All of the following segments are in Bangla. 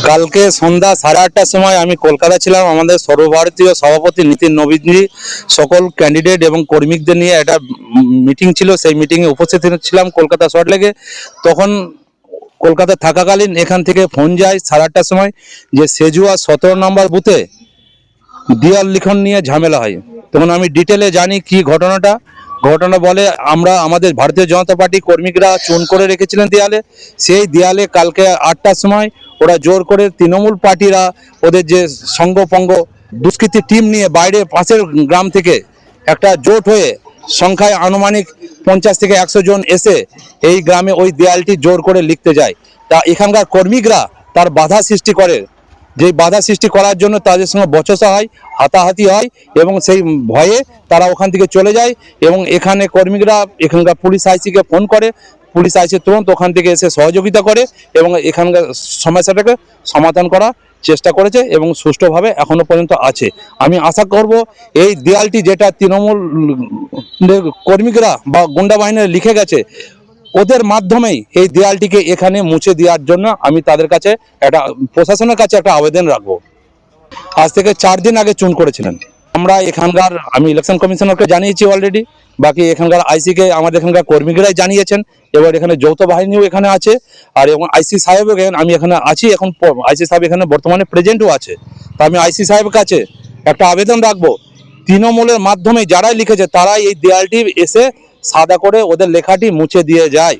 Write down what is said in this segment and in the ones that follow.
কালকে সন্ধ্যা 8:30টার সময় আমি কলকাতা ছিলাম। আমাদের সর্বভারতীয় সভাপতি নীতিন নবীনজি সকল ক্যান্ডিডেট এবং কর্মীদের নিয়ে একটা মিটিং ছিল, সেই মিটিংয়ে উপস্থিত ছিলাম কলকাতা সল্টলেকে। তখন কলকাতা থাকাকালীন এখান থেকে ফোন যায় 8:30টার সময় যে সেজুয়া 17 নম্বর বুথে দেয়াল লিখন নিয়ে ঝামেলা হয়। তখন আমি ডিটেলে জানি কি ঘটনা বলে, আমাদের ভারতীয় জনতা পার্টি কর্মীরা চুন করে রেখেছিলেন দেয়ালে। সেই দেয়ালে কালকে 8টার সময় ওরা জোর করে তৃণমূল পার্টিরা ওদের যে সঙ্গপঙ্গ দুষ্কৃতী টিম নিয়ে বাইরে পাশের গ্রাম থেকে একটা জোট হয়ে সংখ্যায় আনুমানিক 50 থেকে 100 জন এসে এই গ্রামে ওই দেয়ালটি জোর করে লিখতে যায়। তা এখানকার কর্মীরা তার বাধা সৃষ্টি করে, যেই বাধা সৃষ্টি করার জন্য তাদের সঙ্গে বচসা হয়, হাতাহাতি হয় এবং সেই ভয়ে তারা ওখান থেকে চলে যায়। এবং এখানে কর্মীরা এখানকার পুলিশ আইসিকে ফোন করে, পুলিশ আইসি তুরন্ত ওখান থেকে এসে সহযোগিতা করে এবং এখানকার সমস্যাটাকে সমাধান করার চেষ্টা করেছে এবং সুষ্ঠুভাবে এখনো পর্যন্ত আছে। আমি আশা করব এই দেয়ালটি যেটা তৃণমূল কর্মীরা বা গুন্ডা বাহিনীরা লিখে গেছে, ওদের মাধ্যমেই এই দেয়ালটিকে এখানে মুছে দেওয়ার জন্য আমি তাদের কাছে একটা প্রশাসনের কাছে একটা আবেদন রাখবো। আজ থেকে 4 দিন আগে চুন করেছিলেন। আমি ইলেকশন কমিশনারকে জানিয়েছি অলরেডি, বাকি এখানকার আইসিকে আমাদের এখানকার কর্মীরাই জানিয়েছেন। এবার এখানে যৌথ বাহিনীও এখানে আছে, আর এবং আইসি সাহেব আমি এখানে আছি, এখন আইসি সাহেব এখানে বর্তমানে প্রেজেন্টও আছে। তো আমি আইসি সাহেবের কাছে একটা আবেদন রাখবো, তৃণমূলের মাধ্যমে যারাই লিখেছে তারাই এই দেয়ালটি এসে সাদা করে ওদের লেখাটি মুছে দিয়ে যায়।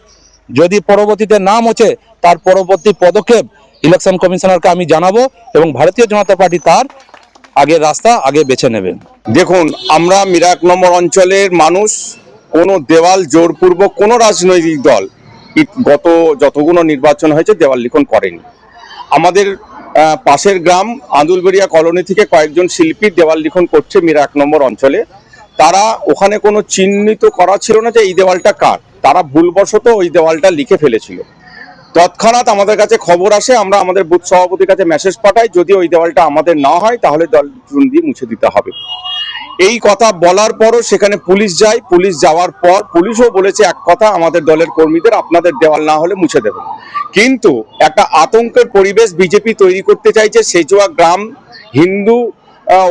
যদি পরবর্তীতে না মুছে, তার পরবর্তী পদক্ষেপ ইলেকশন কমিশনারকে আমি জানাবো এবং ভারতীয় জনতা পার্টি তার আগের রাস্তা আগে বেছে নেবেন। দেখুন, আমরা মিরা 1 নম্বর অঞ্চলের মানুষ কোনো দেওয়াল জোরপূর্বক কোনো রাজনৈতিক দল গত যতগুলো নির্বাচন হয়েছে দেওয়াল লিখন করেনি। আমাদের পাশের গ্রাম আন্দুলবেড়িয়া কলোনি থেকে কয়েকজন শিল্পী দেওয়াল লিখন করছে মিরা 1 নম্বর অঞ্চলে। তারা ওখানে কোনো চিহ্নিত করা ছিল না যে এই দেওয়ালটা কার, তারা ভুলবশত ওই দেওয়ালটা লিখে ফেলেছিল। তৎক্ষণাৎ আমাদের কাছে খবর আসে, আমরা আমাদের বুথ সভাপতির কাছে মেসেজ পাঠাই, যদি ওই দেওয়ালটা আমাদের না হয় তাহলে দল চুন দিয়ে মুছে দিতে হবে। এই কথা বলার পরও সেখানে পুলিশ যায়। পুলিশ যাওয়ার পর পুলিশও বলেছে এক কথা, আমাদের দলের কর্মীদের আপনাদের দেওয়াল না হলে মুছে দেবে। কিন্তু একটা আতঙ্কের পরিবেশ বিজেপি তৈরি করতে চাইছে। সেজুয়া গ্রাম হিন্দু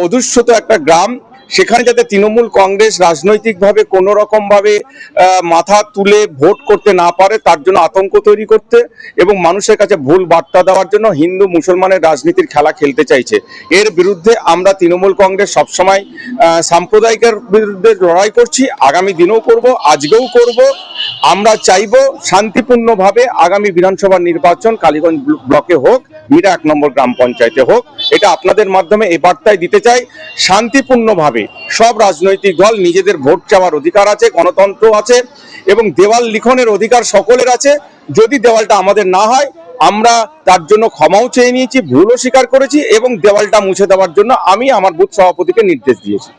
অধ্যুষিত একটা গ্রাম, সেখানে যাতে তৃণমূল কংগ্রেস রাজনৈতিকভাবে কোনো রকমভাবে মাথা তুলে ভোট করতে না পারে তার জন্য আতঙ্ক তৈরি করতে এবং মানুষের কাছে ভুল বার্তা দেওয়ার জন্য হিন্দু মুসলমানের রাজনীতির খেলা খেলতে চাইছে। এর বিরুদ্ধে আমরা তৃণমূল কংগ্রেস সবসময় সাম্প্রদায়িকের বিরুদ্ধে লড়াই করছি, আগামী দিনেও করব, আজকেও করব। আমরা চাইব শান্তিপূর্ণভাবে আগামী বিধানসভা নির্বাচন কালীগঞ্জ ব্লকে হোক, মিরা 1 নম্বর গ্রাম পঞ্চায়েতে হোক। এটা আপনাদের মাধ্যমে এই বার্তায় দিতে চাই, শান্তিপূর্ণভাবে সব রাজনৈতিক দল নিজেদের ভোট চাওয়ার অধিকার আছে, গণতন্ত্র আছে এবং দেওয়াল লিখনের অধিকার সকলের আছে। যদি দেওয়ালটা আমাদের না হয়, আমরা তার জন্য ক্ষমাও চেয়ে নিয়েছি, ভুলও স্বীকার করেছি এবং দেওয়ালটা মুছে দেওয়ার জন্য আমি আমার বুথ সভাপতিকে নির্দেশ দিয়েছি।